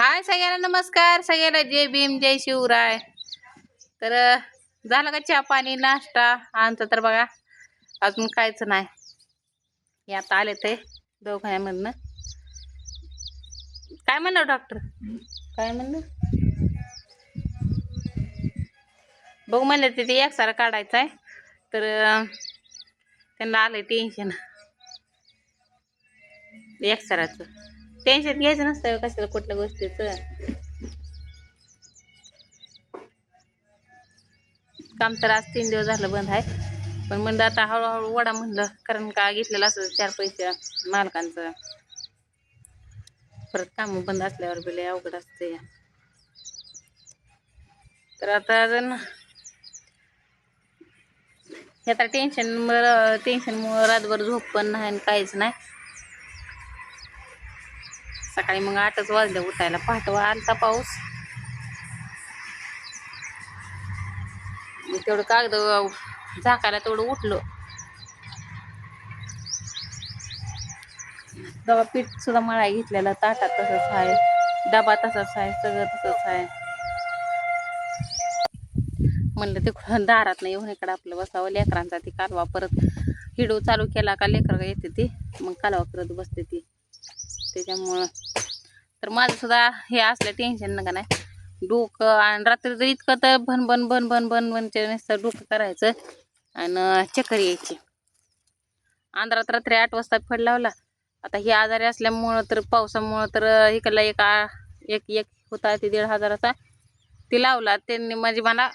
हाय सगळ्यांना नमस्कार. सगळ्याला जय भीम जय शिवराय. तर झालं का चहा पाणी नाश्ता? आमचं तर बघा अजून कायच नाही. हे आता आले ते दवाखान्यामधनं. काय म्हणलं डॉक्टर? काय म्हणलं? बघू म्हणलं ते एक्सरा काढायचा आहे. तर त्यांना आलंय टेन्शन. एक्सराचं टेन्शन घ्यायचं नसतं कशाला कुठल्या गोष्टीचं. काम तर आज 3 दिवस झालं बंद आहे. पण म्हणलं आता हळूहळू वडा म्हणलं, कारण का घेतलेलं असं 4 पैसे मालकांचं. परत काम बंद असल्यावर बिले अवघड असते. तर आता अजून हे आता टेन्शनमुळं रातभर झोप पण नाही आणि काहीच नाही. सकाळी मग 8च वाजले उठायला. पहाटे आलता पाऊस. मग तेवढं कागद झाकायला तेवढं उठलो. तेव्हा पीठ सुद्धा मळाय घेतलेलं ताटात तसंच आहे, डबा तसाच आहे, सगळं तसंच आहे. म्हणलं ते दारात नाही येऊन इकडं आपलं बसावं. लेकरांचा ती कालवा परत हिडू चालू केला का लेकर येते ती मग कालवा करत बसते ती. त्याच्यामुळं तर माझं सुद्धा हे असलं टेन्शन नका नाही डोकं. आणि रात्री जर इतकं तर भन भन भन भन भन भनचे नुसतं डोकं करायचं आणि चक्कर यायची. अंधारात रात्री 8 वाजता फड लावला. आता हे आजारी असल्यामुळं तर पावसामुळं तर इकडला एक एक होता ते 1,500चा ती लावला त्यांनी. म्हणजे मला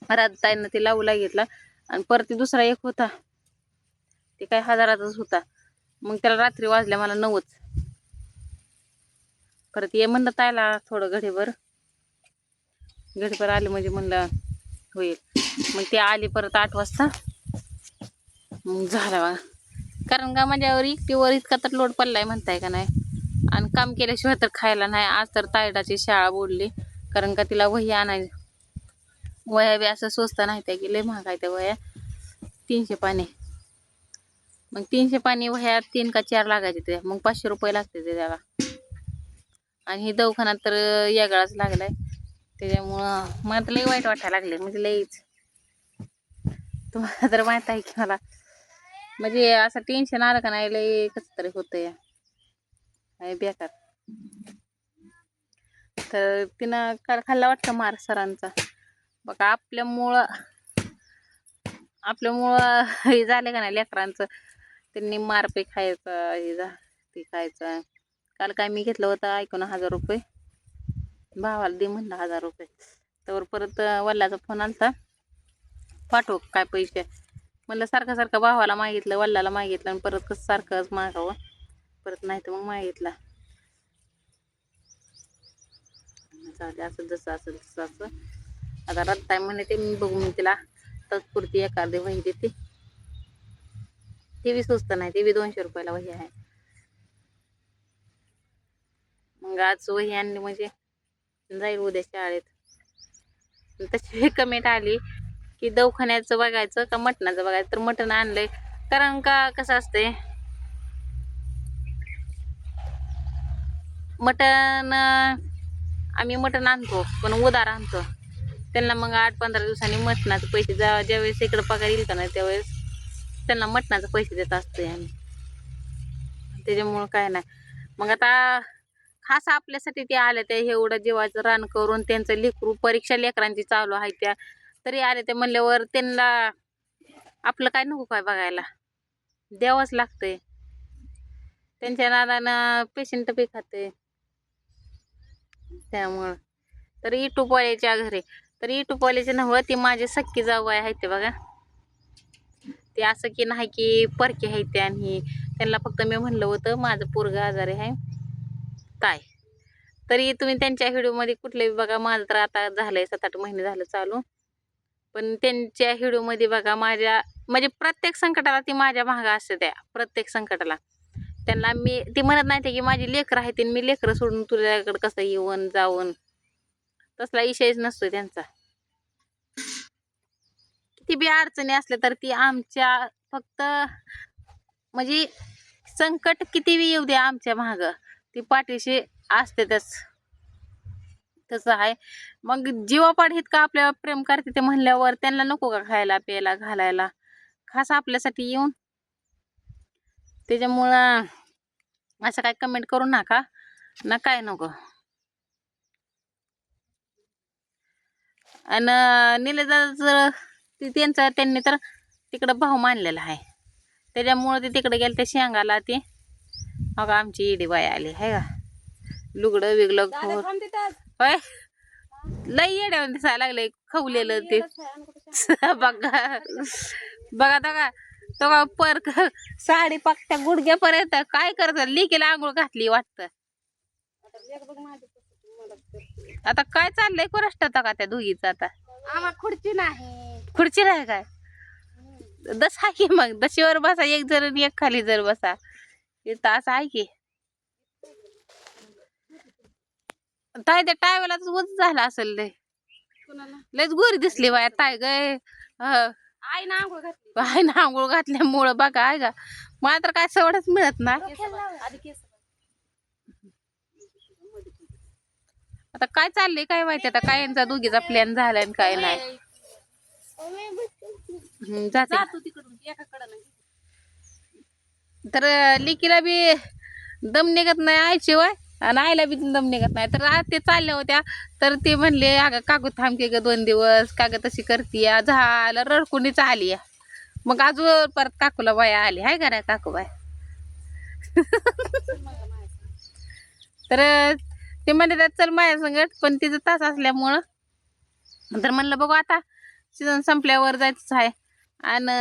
राजताईनं ती लावूला घेतला आणि परत दुसरा एक होता ते काय 1000चाच होता. मग त्याला रात्री वाजल्या मला 9च. परत ये म्हणलं तायला थोडं घडीभर आले म्हणजे म्हणलं होईल. मग ते आली परत 8 वाजता. मग झालं बघा. कारण का माझ्यावर एकटीवर इतका तर लोड पडलाय म्हणताय का नाही. आणि काम केल्याशिवाय तर खायला नाही. आज तर तायडाची शाळा बोलली, कारण का तिला वही आणायची. वह्या बी असं स्वस्त नाही त्या की लय महाग आहे त्या वह्या. 300 पाने. मग 300 पाने वह्या 3 का 4 लागायचे ते. मग 500 रुपये लागते ते त्याला. आणि ही दवाखाना तर वेगळाच लागलाय. त्याच्यामुळं मला तर लई वाईट वाटायला लागले. म्हणजे लईच. तुम्हाला तर माहित आहे की मला म्हणजे असं टेन्शन आलं का नाही लई कसं तरी होतं या बेकार. तर तिनं खाल्ला वाटतं मार सरांचा. बघा आपल्यामुळं हे झाले का नाही लेकरांचं. त्यांनी मारपे खायचं ते खायचं. काल काय मी घेतलं होतं ऐकून 1000 रुपये. भावाला दे म्हणलं 1000 रुपये. तर परत वल्लाचा फोन आलता, पाठव काय पैसे. म्हणलं सारखं सारखं भावाला मागितलं, वल्लाला मागितलं आणि परत कसं सारखंच मागावं. परत नाही तर मग मागितला. असं जसं असं आता रत्ताय म्हणे ते मी बघू मी तिला तत्पुरती एखादी वही देते. ती बी स्वस्त नाही, ती बी 200 रुपयाला वही आहे. मग आज वही आणली म्हणजे जाईल उद्या शाळेत. तशी कमेंट आली की दवाखान्याचं बघायचं का मटणाचं बघायचं. तर मटण आणलंय. कारण का कसं असतंय मटण आम्ही मटण आणतो पण उधार आणतो. त्यांना मग 8-15 दिवसांनी मटणाचे पैसे ज्यावेळेस इकडं पगार येईल का नाही त्यावेळेस त्यांना मटणाचे पैसे देत असतोय आम्ही. त्याच्यामुळं काय नाही. मग आता खास आपल्यासाठी ते आले ते एवढं जीवाचं रान करून त्यांचं लेकरू परीक्षा लेकरांची चालू आहे त्या तरी आले ते म्हणल्यावर त्यांना आपलं काय नको काय बघायला द्यावंच लागतंय. त्यांच्या नादानं पेशंट बी खाते. त्यामुळं तर इटूपवाल्याच्या घरी तर इटूपवाल्याचे नव्हं ती माझी सख्खी जाऊ आहे ते बघा. ते असं की नाही की परके आहे ते. आणि त्यांना फक्त मी म्हणलं होतं माझं पोरगं आजारी आहे काय. तरी तुम्ही त्यांच्या व्हिडिओमध्ये कुठले बघा. माझं तर आता झालंय 7-8 महिने झालं चालू. पण त्यांच्या व्हिडिओमध्ये बघा माझ्या म्हणजे प्रत्येक संकटाला ती माझ्या मागं असते. त्या प्रत्येक संकटाला त्यांना मी ती म्हणत नाही की माझी लेकरं आहे ते मी लेकरं सोडून तुझ्याकडे कसं येऊन जाऊन तसला विषयच नसतो त्यांचा. किती बी अडचणी असल्या तर ती आमच्या फक्त म्हणजे संकट किती बी येऊ द्या आमच्या मागं ती पाठीशी असते तसं आहे. मग जीवापाड इतकं आपल्यावर प्रेम करते ते म्हणल्यावर त्यांना नको का खायला प्यायला घालायला, खास आपल्यासाठी येऊन. त्याच्यामुळं असं काय कमेंट करू नका ना, काय नको. आणि निलेदाचं त्यांनी तर तिकडं भाऊ मानलेला आहे, त्याच्यामुळं ते तिकडे गेले. ते शेंगाला ते अगं आमची इडी बाई आली आहे का, लुगडं वेगळं होय, लई येड्यावर दिसायला लागले खवलेलं ते. बघा बघा बघा तो का पर साडी पाकत्या गुडघ्यापर्यंत. काय करत लिकीला आंघोळ घातली वाटतं. आता काय चाललंय कोरष्टात का त्या दोघीचं आता. खुर्ची नाही काय, दस आहे की मग दशीवर बसा, एक जर आणि एक खाली जर बसा, इथं असं आहे की. ताई त्या टायवेलाच वज झाला असेल लय, लयच गोरी दिसली बाया ताय गय. आईनं आंघोळ घातल्यामुळं बघा आहे का, मला तर काय सवडच मिळत नाही. आता काय चाललंय काय माहिती, आता काय यांचा दोघीचा प्लॅन झालाय आणि काय नाही. जाते तर लिकीला बी दम निघत नाही आईची वय, आणि आईला बी दम निघत नाही. तर आज ते चालल्या होत्या, तर ते म्हणले अगं काकू थांबके ग 2 दिवस, का ग तशी करतीया, झालं रडकुणीच आली. मग अजून परत काकूला बाया आली आहे का नाही काकू बाय. तर ते म्हणते चल माझ्या संगत, पण तिचं तास असल्यामुळं तर म्हणलं बघू आता सीझन संपल्यावर जायचंच आहे. आणि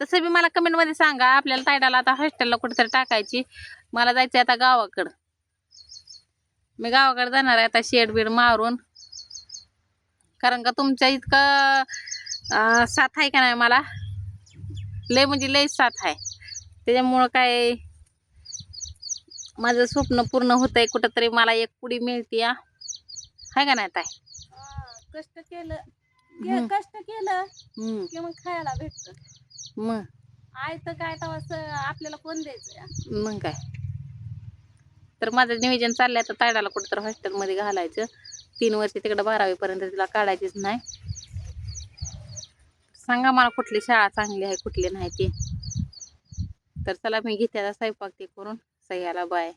तसं बी मला कमेंट मध्ये सांगा, आपल्याला तायडाला आता हॉस्टेलला कुठेतरी टाकायची. मला जायचं आता गावाकडं, मी गावाकडे जाणार आहे आता शेड बीड मारून. कारण का तुमच्या इतकं साथ आहे का नाही मला, लय म्हणजे लय साथ आहे. त्याच्यामुळं काय माझं स्वप्न पूर्ण होतंय, कुठंतरी मला एक पुडी मिळते आहे का नाही ताई. कष्ट केलं की मग खायला भेटत. मग आयतं काय तेव्हा आपल्याला कोण द्यायचं मग काय. तर माझं नियोजन चाललंय आता तायडाला कुठंतरी हॉस्टेलमध्ये घालायचं. 3 वर्ष तिकडं 12वी पर्यंत तिला काढायचीच नाही. सांगा मला कुठली शाळा चांगली आहे कुठली नाही ती. तर चला मी घेते आता स्वयंपाक ते करून. सह्याला बाय.